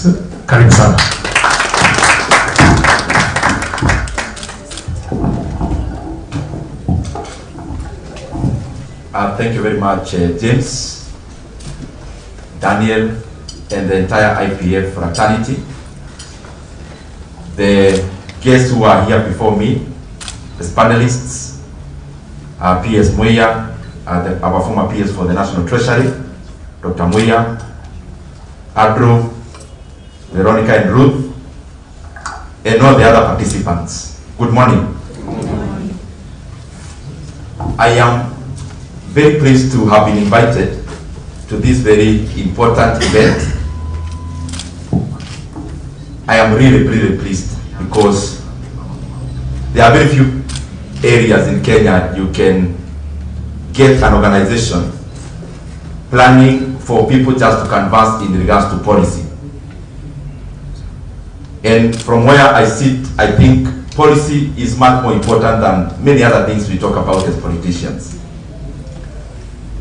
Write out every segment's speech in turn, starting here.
Kenyans. Karibu sana. Thank you very much, James, Daniel, and the entire IPF fraternity. The guests who are here before me, as panelists, PS Muya, our former PS for the National Treasury, Dr. Muya, Andrew, Veronica and Ruth, and all the other participants. Good morning. Good morning. I am very pleased to have been invited to this very important event. I am really pleased because there are very few areas in Kenya you can get an organization planning for people just to canvass in regards to policy. And from where I sit, I think policy is much more important than many other things we talk about as politicians,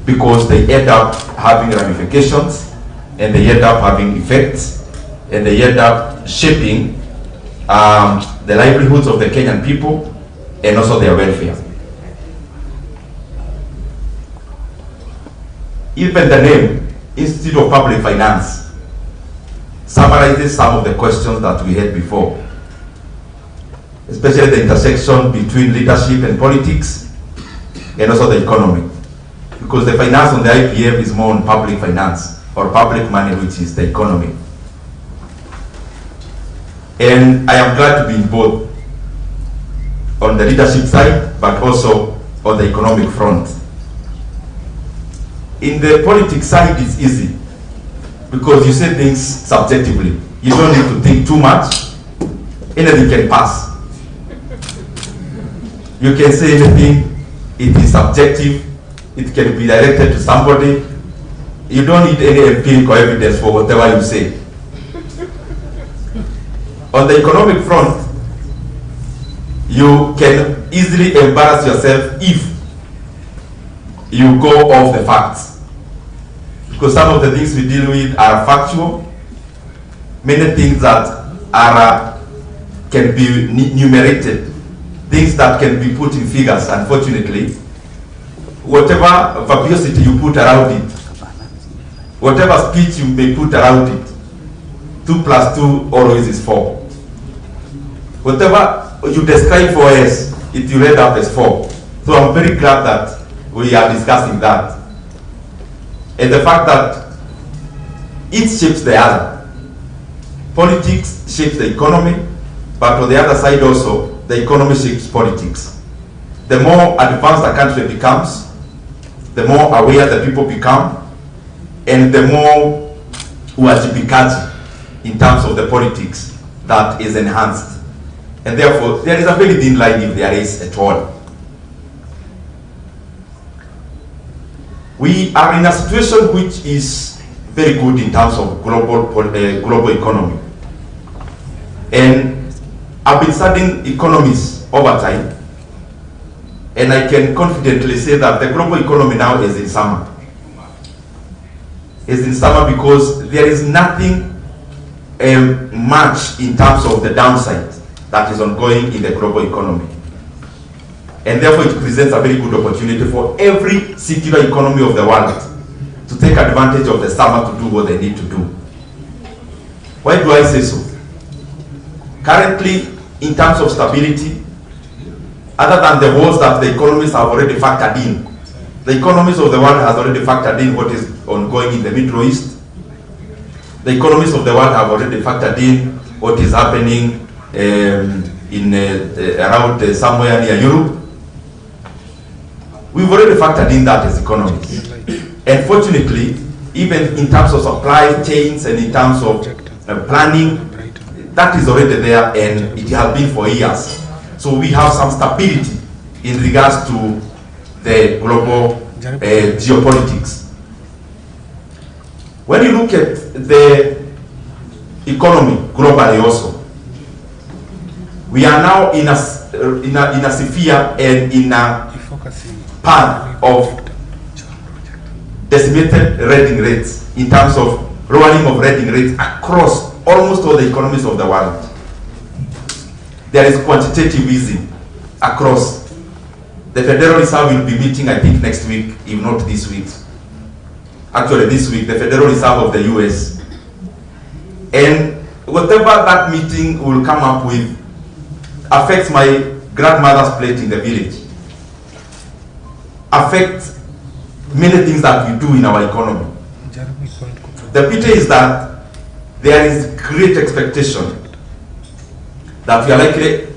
because they end up having ramifications, and they end up having effects, and they end up shaping the livelihoods of the Kenyan people and also their welfare. Even the name, Institute of Public Finance, summarizes some of the questions that we had before, especially the intersection between leadership and politics, and also the economy. Because the finance on the IPF is more on public finance, or public money, which is the economy. And I am glad to be in both, on the leadership side, but also on the economic front. In the politics side, it's easy, because you say things subjectively. You don't need to think too much. Anything can pass. You can say anything, it is subjective. It can be directed to somebody. You don't need any empirical evidence for whatever you say. On the economic front, you can easily embarrass yourself if you go off the facts. Because some of the things we deal with are factual. Many things that are can be numerated, things that can be put in figures, unfortunately. Whatever verbosity you put around it, whatever speech you may put around it, 2 plus 2 always is 4. Whatever you describe for as, it will end up as 4. So I'm very glad that we are discussing that. And the fact that it shapes the other. Politics shapes the economy, but on the other side also, the economy shapes politics. The more advanced a country becomes, the more aware the people become, and the more uwajibikaji in terms of the politics that is enhanced. And therefore, there is a very thin line, if there is at all. We are in a situation which is very good in terms of global economy. And I've been studying economies over time, and I can confidently say that the global economy now is in summer. It's in summer because there is nothing much in terms of the downside that is ongoing in the global economy. And therefore it presents a very good opportunity for every secular economy of the world to take advantage of the summer to do what they need to do. Why do I say so? Currently, in terms of stability, other than the wars that the economies have already factored in, the economies of the world has already factored in what is ongoing in the Middle East. The economies of the world have already factored in what is happening around somewhere near Europe. We've already factored in that as economies. And fortunately, even in terms of supply chains and in terms of planning, that is already there, and it has been for years. So we have some stability in regards to the global geopolitics. When you look at the economy globally also, we are now in a sphere and in a path of decimated reading rates in terms of lowering of reading rates across almost all the economies of the world, there is quantitative easing across. The Federal Reserve will be meeting, I think, next week, if not this week. Actually, this week, the Federal Reserve of the US. And whatever that meeting will come up with affects my grandmother's plate in the village, affects many things that we do in our economy. The pity is that there is great expectation that we are likely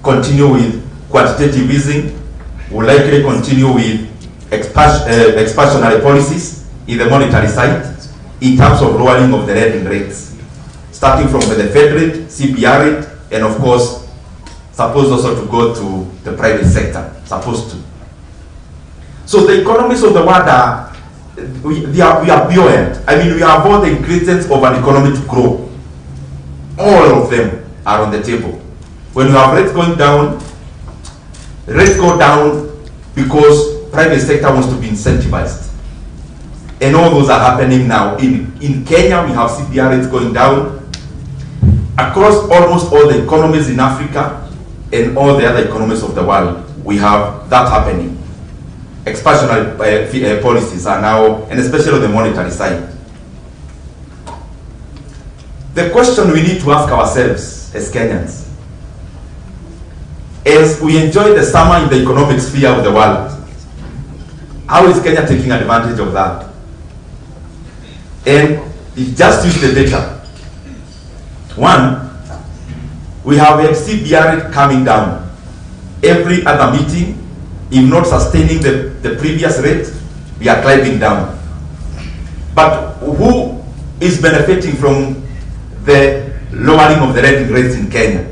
continue with quantitative easing, will likely continue with expansionary policies in the monetary side in terms of lowering of the lending rates, starting from the Fed rate, CPR rate, and of course, supposed also to go to the private sector, supposed to. So the economies of the world are, we are buoyant. I mean, we have all the ingredients of an economy to grow. All of them are on the table. When you have rates going down, rates go down because private sector wants to be incentivized. And all those are happening now. In Kenya, we have CPR rates going down. Across almost all the economies in Africa and all the other economies of the world, we have that happening. Expansionary policies are now, and especially on the monetary side. The question we need to ask ourselves as Kenyans, as we enjoy the summer in the economic sphere of the world, how is Kenya taking advantage of that? And just use the data. One, we have a CBR rate coming down. Every other meeting, if not sustaining the previous rate, we are climbing down. But who is benefiting from the lowering of the lending rates in Kenya?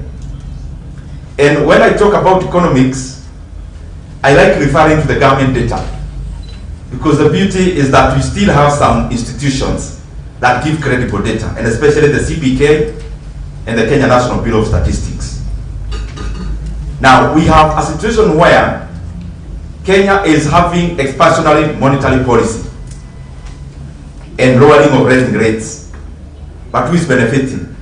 And when I talk about economics, I like referring to the government data, because the beauty is that we still have some institutions that give credible data, and especially the CBK and the Kenya National Bureau of Statistics. Now, we have a situation where Kenya is having expansionary monetary policy and lowering of lending rates. But who is benefiting?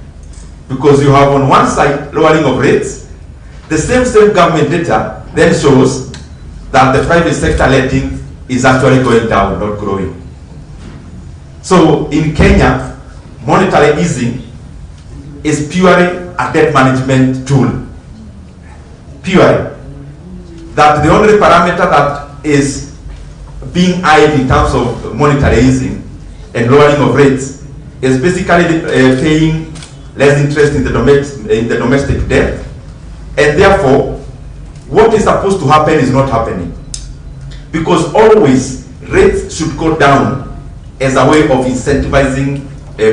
Because you have on one side lowering of rates, the same government data then shows that the private sector lending is actually going down, not growing. So in Kenya, monetary easing is purely a debt management tool. Purely. That the only parameter that is being eyed in terms of monetary easing and lowering of rates is basically paying less interest in the domestic debt, and therefore what is supposed to happen is not happening, because always rates should go down as a way of incentivizing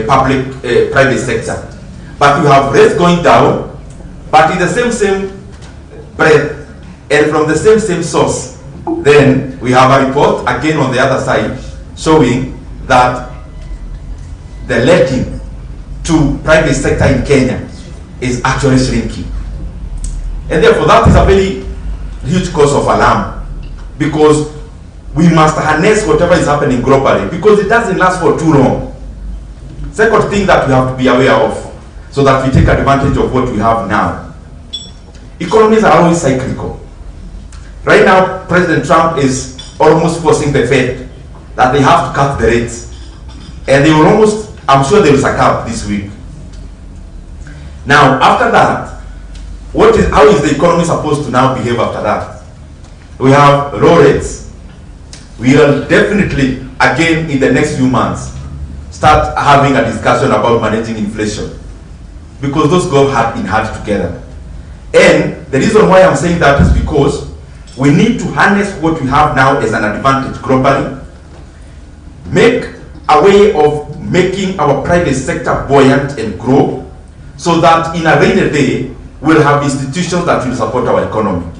private sector. But you have rates going down, but in the same breath and from the same source, then we have a report again on the other side showing that the lending to private sector in Kenya is actually shrinking. And therefore that is a very huge cause of alarm, because we must harness whatever is happening globally, because it doesn't last for too long. Second thing that we have to be aware of, so that we take advantage of what we have now. Economies are always cyclical. Right now, President Trump is almost forcing the Fed that they have to cut the rates. And they will almost, I'm sure they will succumb this week. Now, after that, how is the economy supposed to now behave after that? We have low rates. We will definitely, again, in the next few months, start having a discussion about managing inflation, because those go hand in hand together. And the reason why I'm saying that is because we need to harness what we have now as an advantage globally, make a way of making our private sector buoyant and grow, so that in a rainy day, we'll have institutions that will support our economy.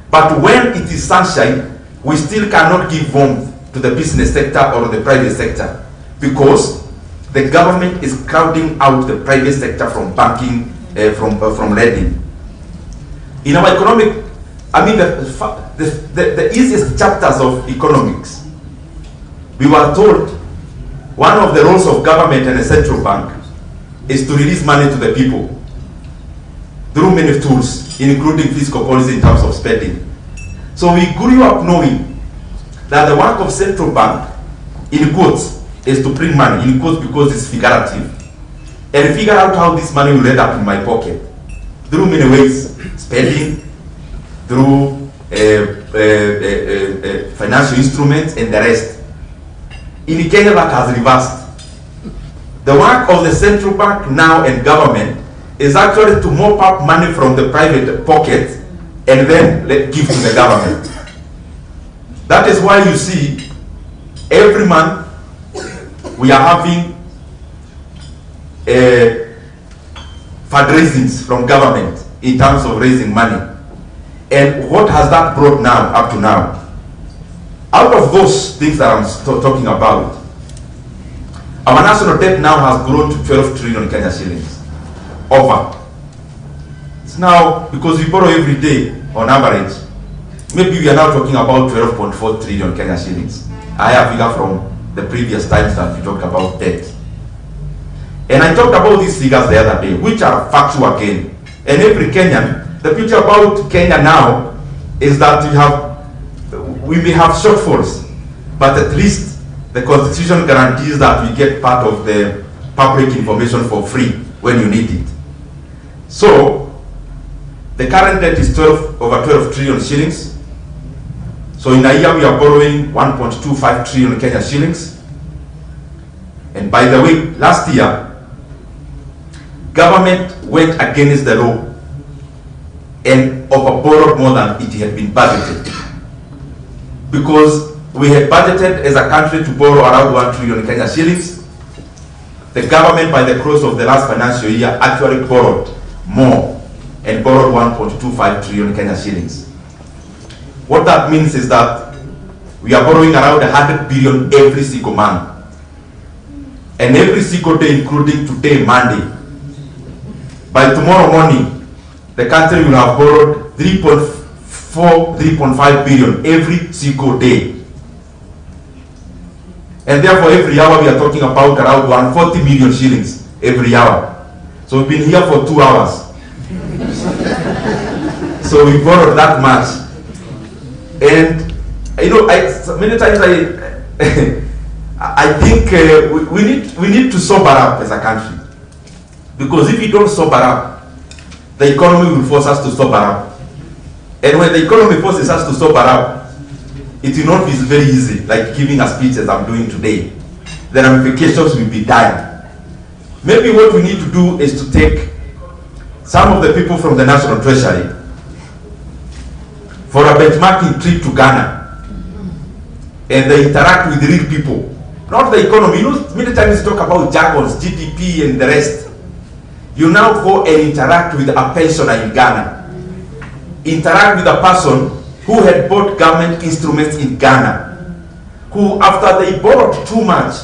But when it is sunshine, we still cannot give warmth to the business sector or the private sector, because the government is crowding out the private sector from banking, from lending. In our economic, I mean, the easiest chapters of economics, we were told one of the roles of government and a central bank is to release money to the people through many tools, including fiscal policy in terms of spending. So we grew up knowing that the work of central bank, in quotes, is to print money, in quotes because it's figurative, and figure out how this money will end up in my pocket. Through many ways, spending, through financial instruments, and the rest. In Kenya, that has reversed. The work of the central bank now and government is actually to mop up money from the private pocket and then give to the government. That is why you see every month we are having fundraisings from government in terms of raising money. And what has that brought now, up to now? Out of those things that I'm talking about, our national debt now has grown to 12 trillion Kenya shillings. Over. It's now, because we borrow every day on average, maybe we are now talking about 12.4 trillion Kenya shillings. I have figure from the previous times that we talked about debt. And I talked about these figures the other day, which are factual again. And every Kenyan, the picture about Kenya now is that we may have shortfalls, but at least the Constitution guarantees that we get part of the public information for free when you need it. So, the current debt is over 12 trillion shillings. So in a year we are borrowing 1.25 trillion Kenya shillings. And by the way, last year, government went against the law and overborrowed more than it had been budgeted. Because we had budgeted as a country to borrow around 1 trillion Kenya shillings. The government, by the close of the last financial year, actually borrowed more and borrowed 1.25 trillion Kenya shillings. What that means is that we are borrowing around 100 billion every single month. And every single day, including today, Monday. By tomorrow morning, the country will have borrowed 3.5 billion every single day. And therefore, every hour we are talking about around 140 million shillings every hour. So we've been here for 2 hours. So we borrowed that much. And you know, many times I think we need to sober up as a country. Because if we don't sober up, the economy will force us to sober up. And when the economy forces us to sober up, it will not be very easy, like giving a speech as I'm doing today. The ramifications will be dire. Maybe what we need to do is to take some of the people from the National Treasury for a benchmarking trip to Ghana. And they interact with real people, not the economy. You know, many times you talk about jargons, GDP and the rest. You now go and interact with a pensioner in Ghana. Interact with a person who had bought government instruments in Ghana, who after they borrowed too much,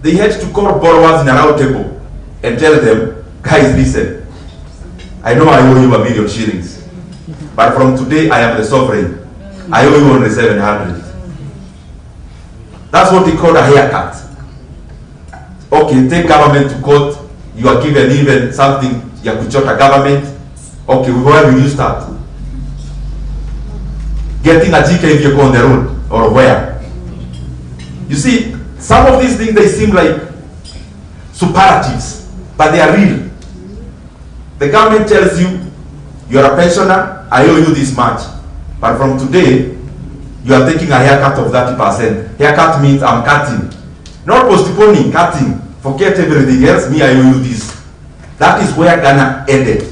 they had to call borrowers in a round table and tell them, guys, listen, I know I owe you 1 million shillings, but from today I am the sovereign. I owe you only 700. That's what they call a haircut. Okay, take government to court, you are given even something, you have to a government. Okay, where will you start? Getting a GK vehicle on the road, or where? You see, some of these things, they seem like superlatives, but they are real. The government tells you, you're a pensioner, I owe you this much. But from today, you are taking a haircut of 30%. Haircut means I'm cutting. Not postponing, cutting. Forget everything else, me, I owe you this. That is where Ghana ended.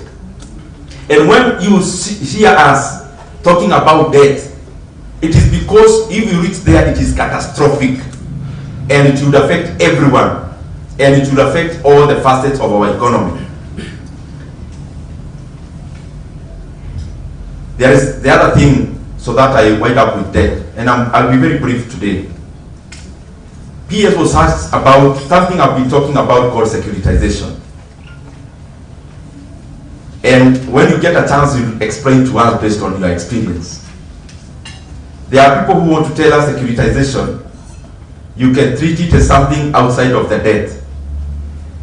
And when you hear us talking about debt, it is because if you reach there, it is catastrophic. And it will affect everyone. And it will affect all the facets of our economy. There is the other thing, so that I wind up with debt. And I'll be very brief today. PS was asked about something I've been talking about called securitization. And when you get a chance, you explain to us based on your experience. There are people who want to tell us securitization, you can treat it as something outside of the debt.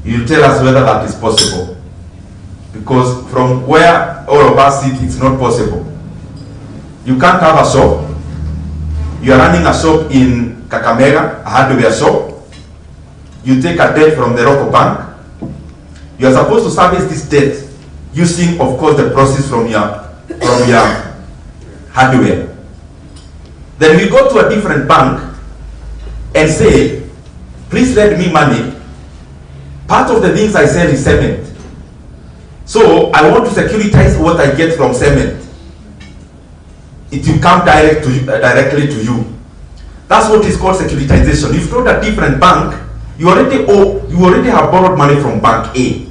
You'll tell us whether that is possible. Because from where all of us sit, it's not possible. You can't have a shop. You are running a shop in Kakamega, a hardware shop. You take a debt from the local bank. You are supposed to service this debt using, of course, the proceeds from your hardware. Then we go to a different bank and say, please lend me money. Part of the things I sell is cement. So I want to securitize what I get from cement. It will come directly to you. That's what is called securitization. If you're a different bank, you already have borrowed money from bank A.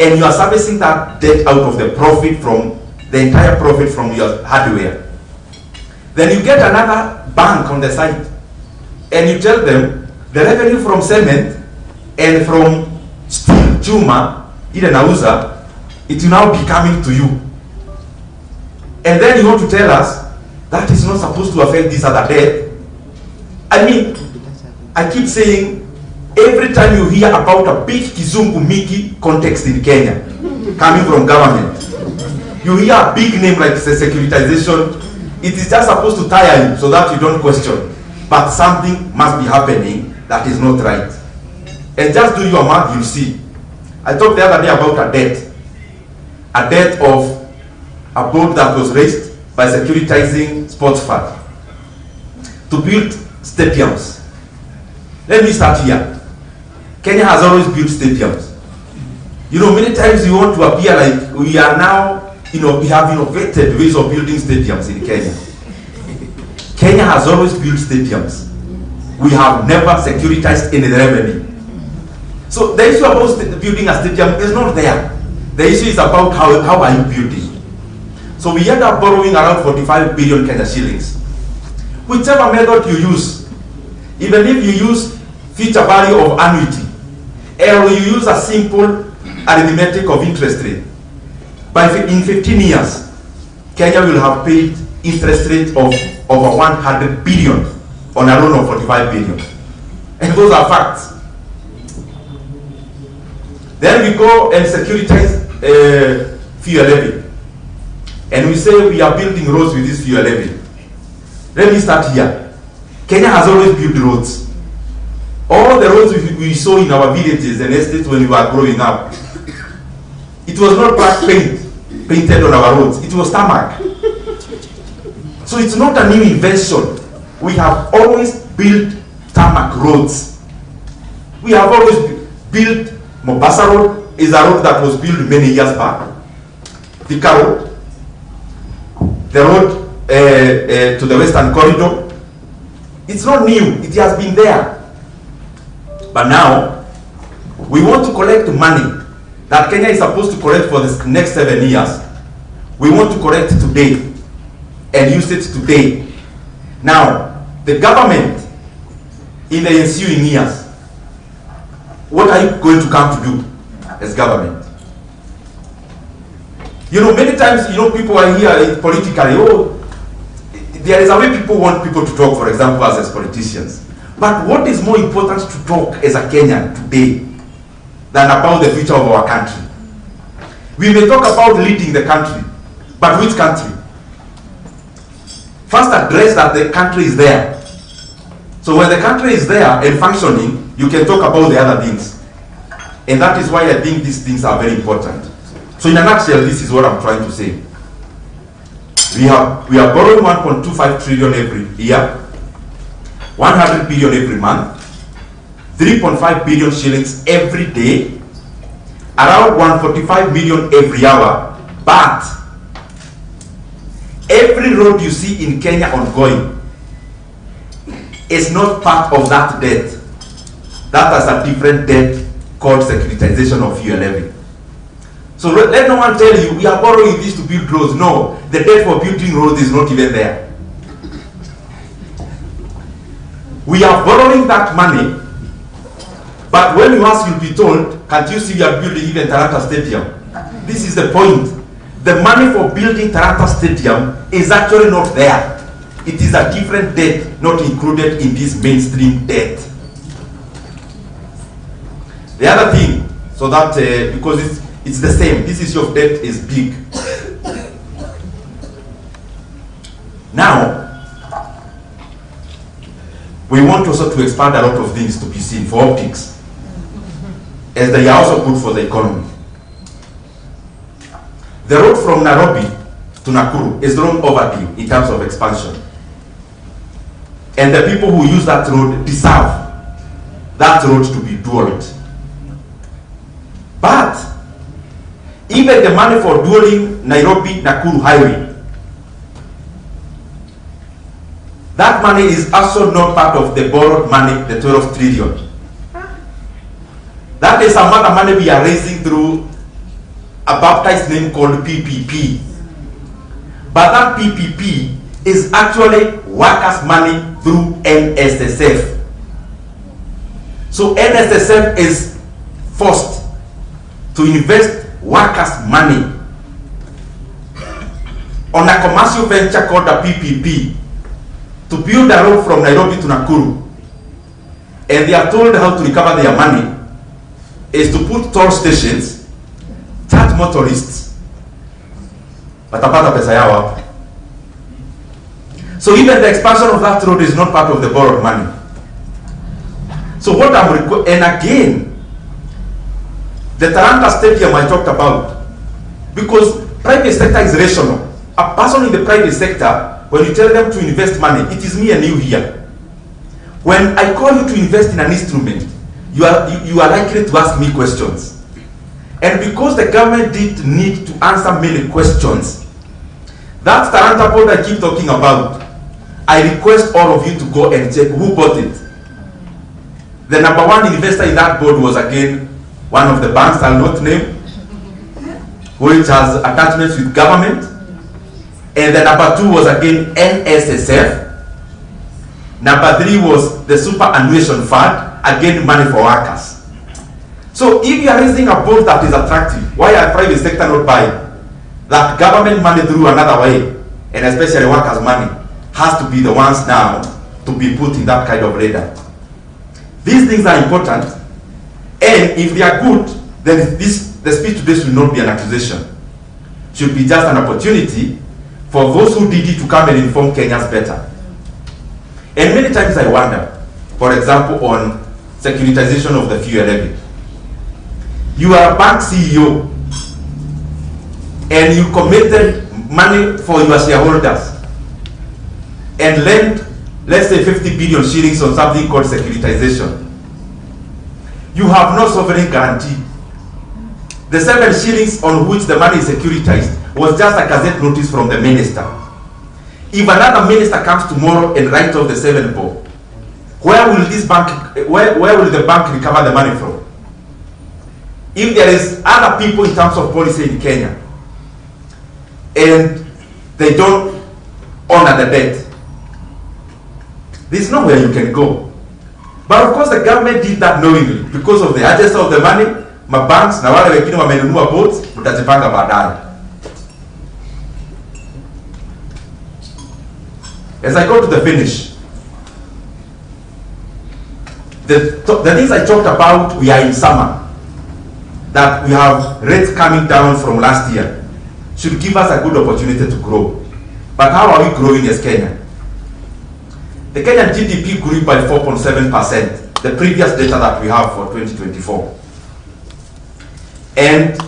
And you are servicing that debt out of the profit from the entire profit from your hardware. Then you get another bank on the side and you tell them the revenue from cement and from steel, chuma, idenauza, it will now be coming to you. And then you want to tell us that is not supposed to affect this other debt. I mean, I keep saying, every time you hear about a big Kizungu Miki context in Kenya, coming from government, you hear a big name like securitization, it is just supposed to tire you so that you don't question. But something must be happening that is not right. And just do your math, you'll see. I talked the other day about a debt of a boat that was raised by securitizing sports fund to build stadiums. Let me start here. Kenya has always built stadiums. You know, many times you want to appear like we are now, we have innovated ways of building stadiums in Kenya. Kenya has always built stadiums. We have never securitized any revenue. So the issue about building a stadium is not there. The issue is about how are you building. So we end up borrowing around 45 billion Kenya shillings. Whichever method you use, even if you use future value of annuity, or you use a simple arithmetic of interest rate, in 15 years, Kenya will have paid interest rate of over 100 billion on a loan of 45 billion. And those are facts. Then we go and securitize fuel levy. And we say we are building roads with this fuel levy. Let me start here. Kenya has always built roads. All the roads we saw in our villages and estates when we were growing up, it was not black paint painted on our roads. It was tarmac. So it's not a new invention. We have always built tarmac roads. We have always built Mombasa Road is a road that was built many years back. Thika Road, the road to the Western Corridor. It's not new. It has been there. But now, we want to collect money that Kenya is supposed to collect for the next 7 years. We want to collect today and use it today. Now, the government in the ensuing years, what are you going to come to do as government? You know, many times, people are here politically, there is a way people want people to talk, for example, as politicians. But what is more important to talk as a Kenyan today than about the future of our country? We may talk about leading the country, but which country? First address that the country is there. So when the country is there and functioning, you can talk about the other things. And that is why I think these things are very important. So in a nutshell, this is what I'm trying to say. We are borrowing 1.25 trillion every year, 100 billion every month, 3.5 billion shillings every day, around 145 million every hour. But every road you see in Kenya ongoing is not part of that debt. That has a different debt called securitization of fuel levy. So let no one tell you we are borrowing this to build roads. No, the debt for building roads is not even there. We are borrowing that money, but when you ask, you'll be told, can't you see we are building even Talanta Stadium? This is the point. The money for building Talanta Stadium is actually not there. It is a different debt not included in this mainstream debt. The other thing, so that because it's the same, this issue of debt is big. Now, we want also to expand a lot of things to be seen for optics, as they are also good for the economy. The road from Nairobi to Nakuru is long overdue in terms of expansion. And the people who use that road deserve that road to be dualed. But even the money for dualing Nairobi-Nakuru highway, that money is also not part of the borrowed money, the 12 trillion. That is some other money we are raising through a baptized name called PPP. But that PPP is actually workers' money through NSSF. So NSSF is forced to invest workers' money on a commercial venture called a PPP to build a road from Nairobi to Nakuru. And they are told how to recover their money is to put toll stations, charge motorists, watapata pesa yao hapo. So even the expansion of that road is not part of the borrowed money. So what I'm and again, the Talanta Stadium I talked about, because private sector is rational. A person in the private sector, when you tell them to invest money, it is me and you here. When I call you to invest in an instrument, you are likely to ask me questions. And because the government did need to answer many questions, that Talanta board I keep talking about, I request all of you to go and check who bought it. The number one investor in that board was again one of the banks I'll not name, which has attachments with government. And the number two was again NSSF. Number three was the superannuation fund, again money for workers. So if you are raising a bond that is attractive, why are private sector not buying? That government money through another way, and especially workers' money, has to be the ones now to be put in that kind of radar. These things are important, and if they are good, then the speech today should not be an accusation. Should be just an opportunity for those who did it to come and inform Kenyans better. And many times I wonder, for example, on securitization of the fuel levy. You are a bank CEO, and you committed money for your shareholders and lend, let's say, 50 billion shillings on something called securitization. You have no sovereign guarantee. The 7 shillings on which the money is securitized was just a gazette notice from the minister. If another minister comes tomorrow and writes off the 7 bob, where will this bank, where will the bank recover the money from? If there is other people in terms of policy in Kenya and they don't honor the debt, there's nowhere you can go. But of course the government did that knowingly because of the urgency of the money. Mabanks na wale wengine wamenunua boats, mtazipanga baadaye. As I go to the finish, the things I talked about, we are in summer. That we have rates coming down from last year should give us a good opportunity to grow. But how are we growing as Kenya? The Kenyan GDP grew by 4.7%, the previous data that we have for 2024. And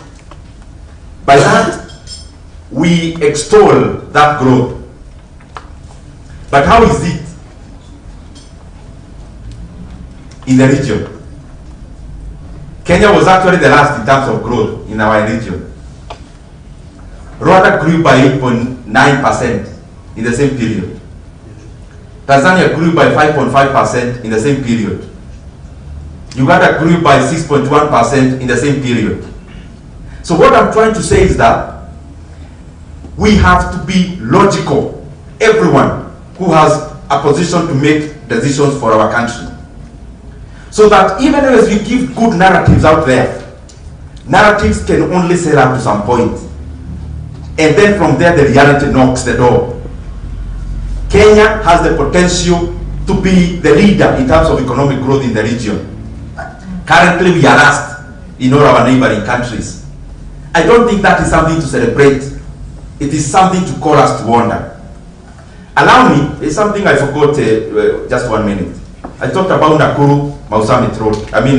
by that, we extol that growth. But how is it in the region? Kenya was actually the last in terms of growth in our region. Rwanda grew by 8.9% in the same period. Tanzania grew by 5.5% in the same period. Uganda grew by 6.1% in the same period. So what I'm trying to say is that we have to be logical, everyone who has a position to make decisions for our country. So that even as we give good narratives out there, narratives can only sell up to some point. And then from there the reality knocks the door. Kenya has the potential to be the leader in terms of economic growth in the region. Currently, we are asked in all our neighboring countries. I don't think that is something to celebrate. It is something to call us to wonder. Allow me, there's something I forgot, just 1 minute. I talked about Nakuru, Mausamit Road. I mean,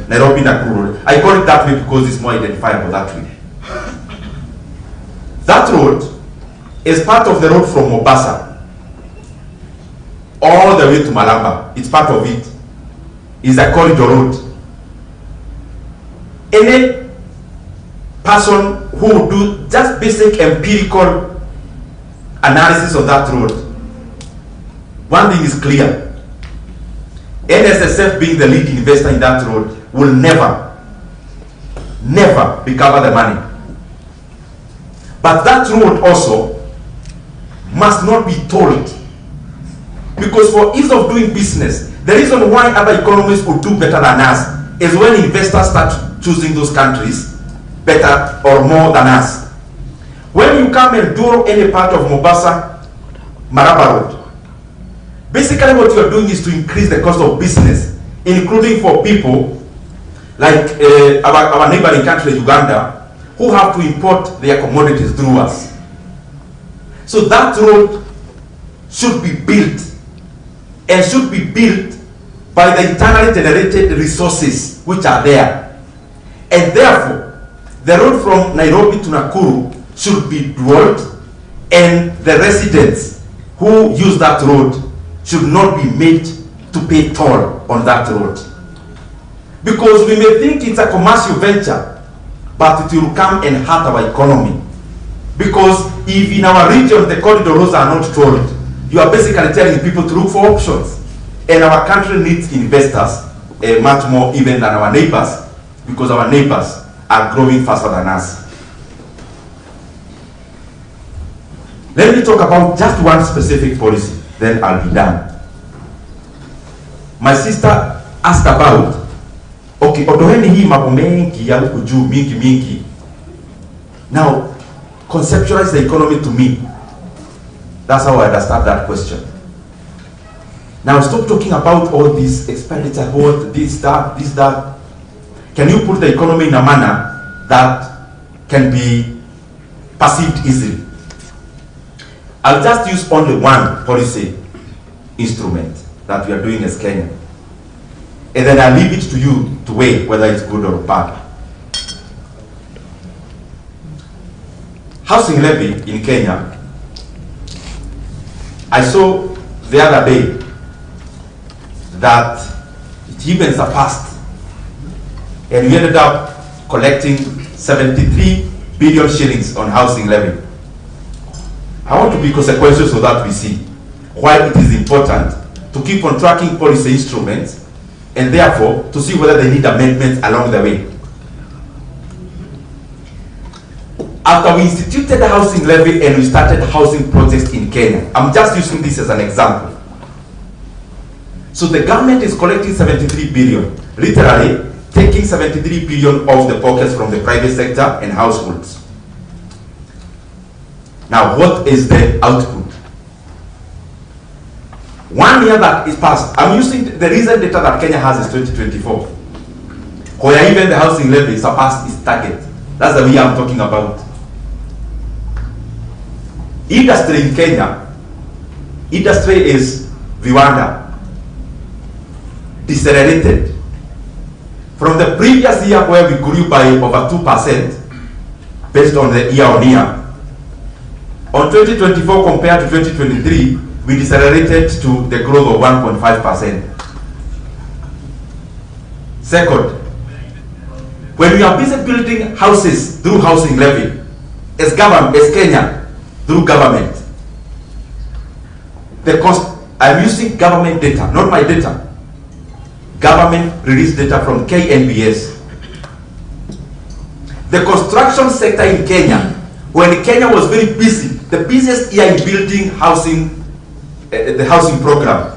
Nairobi, Nakuru Road. I call it that way because it's more identifiable that way. That road is part of the road from Mombasa all the way to Malaba. It's part of it. It's a corridor road. Any person who would do just basic empirical analysis of that road, one thing is clear. NSSF, being the lead investor in that road, will never recover the money. But that road also must not be tolled, because for ease of doing business, the reason why other economies would do better than us is when investors start choosing those countries better or more than us. When you come and do any part of Mombasa, Maraba Road, basically what you are doing is to increase the cost of business, including for people like our neighboring country, Uganda, who have to import their commodities through us. So that road should be built, and should be built by the internally generated resources which are there. And therefore, the road from Nairobi to Nakuru should be dwelled, and the residents who use that road should not be made to pay toll on that road. Because we may think it's a commercial venture, but it will come and hurt our economy. Because if in our region the corridor roads are not tolled, you are basically telling people to look for options. And our country needs investors much more even than our neighbors, because our neighbors are growing faster than us. Let me talk about just one specific policy, then I'll be done. My sister asked about, okay, odoheni hii mambo mengi ya huku juu mingi. Now, conceptualize the economy to me. That's how I understand that question. Now, stop talking about all this expenditure, this, that. Can you put the economy in a manner that can be perceived easily? I'll just use only one policy instrument that we are doing as Kenya. And then I'll leave it to you to weigh whether it's good or bad. Housing levy in Kenya, I saw the other day that it even surpassed, and we ended up collecting 73 billion shillings on housing levy. I want to be consequential so that we see why it is important to keep on tracking policy instruments, and therefore to see whether they need amendments along the way. After we instituted the housing levy and we started housing projects in Kenya, I'm just using this as an example. So the government is collecting 73 billion, literally taking 73 billion off the pockets from the private sector and households. Now, what is the output? 1 year that is passed, I'm using the recent data that Kenya has is 2024, where even the housing levy surpassed its target. That's the year I'm talking about. Industry in Kenya, industry is viwanda, decelerated. From the previous year where we grew by over 2% based on the year-on-year, on 2024 compared to 2023, we decelerated to the growth of 1.5%. Second, when we are busy building houses through housing levy, as Kenya, through government, the cost, I'm using government data, not my data. Government released data from KNBS. The construction sector in Kenya, when Kenya was very busy, the busiest year in building housing, the housing program,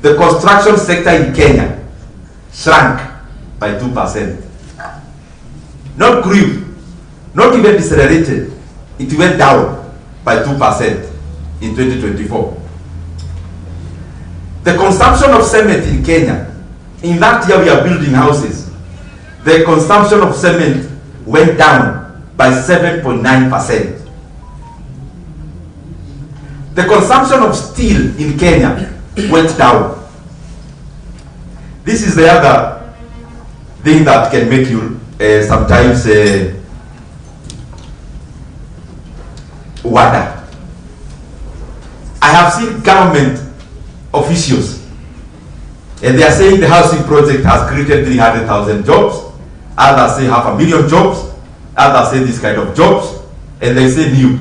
the construction sector in Kenya shrank by 2%. Not grew, not even decelerated, it went down by 2% in 2024. The consumption of cement in Kenya in that year we are building houses, the consumption of cement went down by 7.9%. The consumption of steel in Kenya went down. This is the other thing that can make you sometimes wonder. I have seen government officials and they are saying the housing project has created 300,000 jobs. Others say 500,000 jobs. Others say this kind of jobs. And they say new.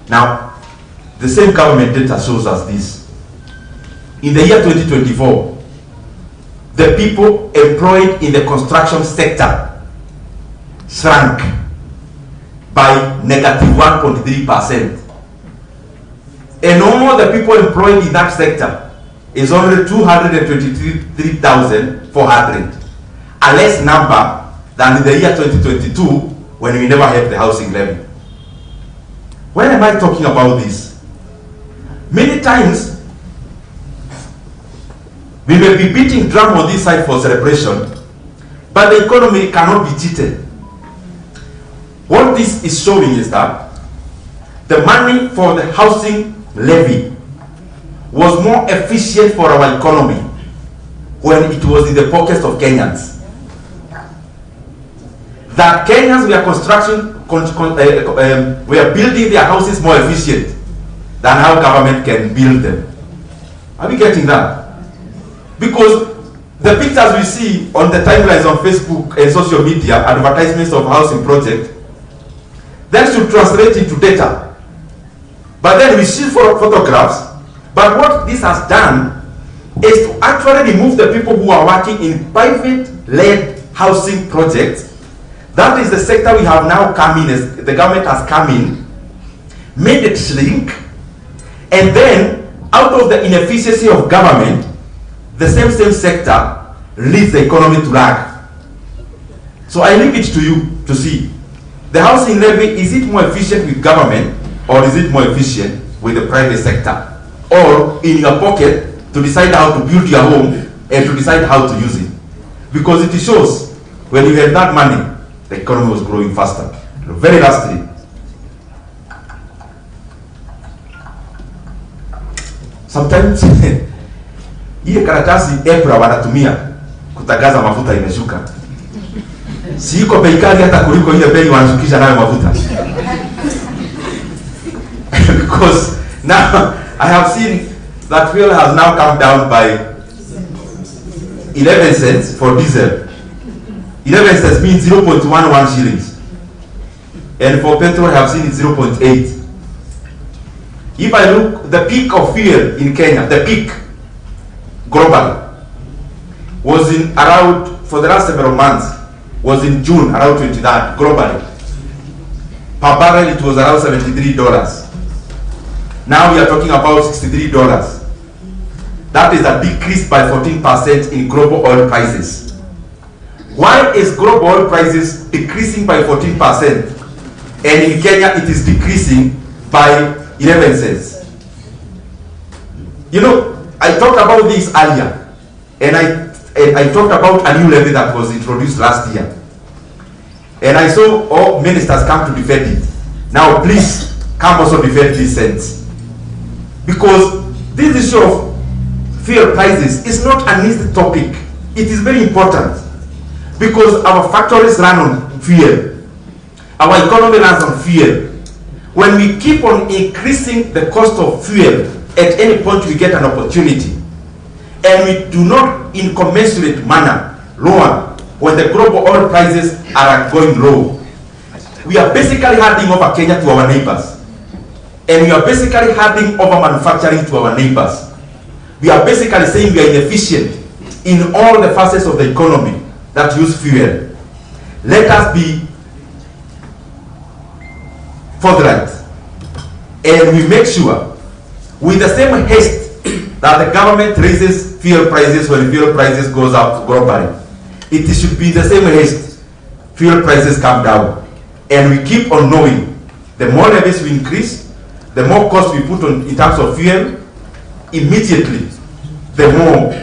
Now, the same government data shows us this. In the year 2024, the people employed in the construction sector shrank by negative 1.3%. And all the people employed in that sector is only 223,400, a less number than in the year 2022 when we never had the housing levy. When am I talking about this? Many times we may be beating drum on this side for celebration, but the economy cannot be cheated. What this is showing is that the money for the housing levy was more efficient for our economy when it was in the pockets of Kenyans. That Kenyans were building their houses more efficient than how government can build them. Are we getting that? Because the pictures we see on the timelines on Facebook and social media, advertisements of housing project, that should translate into data. But then we see photographs. But what this has done is to actually remove the people who are working in private-led housing projects. That is the sector we have now come in, as the government has come in, made it shrink, and then out of the inefficiency of government, the same sector leads the economy to lag. So I leave it to you to see. The housing levy, is it more efficient with government or is it more efficient with the private sector? Or in your pocket to decide how to build your home and to decide how to use it? Because it shows when you had that money, the economy was growing faster. Very lastly, sometimes ile karatasi EPRA wanatumia kutangaza mafuta imeshuka, si iko bei kali hata kuliko ile bei wanashukisha nayo mafuta. Because now I have seen that fuel has now come down by 11 cents for diesel. 11 cents means 0.11 shillings. And for petrol, I have seen it 0.8. If I look, the peak of fuel in Kenya, the peak globally, was in around, for the last several months, was in June, around 23rd, globally. Per barrel, it was around $73. Now we are talking about $63. That is a decrease by 14% in global oil prices. Why is global oil prices decreasing by 14%? And in Kenya, it is decreasing by 11 cents. You know, I talked about this earlier, and I talked about a new levy that was introduced last year. And I saw all ministers come to defend it. Now, please come also defend this sense. Because this issue of fuel prices is not an easy topic. It is very important. Because our factories run on fuel. Our economy runs on fuel. When we keep on increasing the cost of fuel, at any point we get an opportunity. And we do not, in commensurate manner, lower when the global oil prices are going low. We are basically handing over Kenya to our neighbors. And we are basically handing over manufacturing to our neighbors. We are basically saying we are inefficient in all the facets of the economy that use fuel. Let us be forthright. And we make sure, with the same haste that the government raises fuel prices when fuel prices goes up globally, it should be the same haste fuel prices come down. And we keep on knowing, the more levies we increase, the more cost we put on in terms of fuel, immediately the more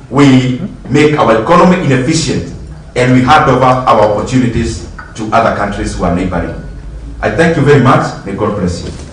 we make our economy inefficient, and we hand over our opportunities to other countries who are neighboring. I thank you very much. May God bless you.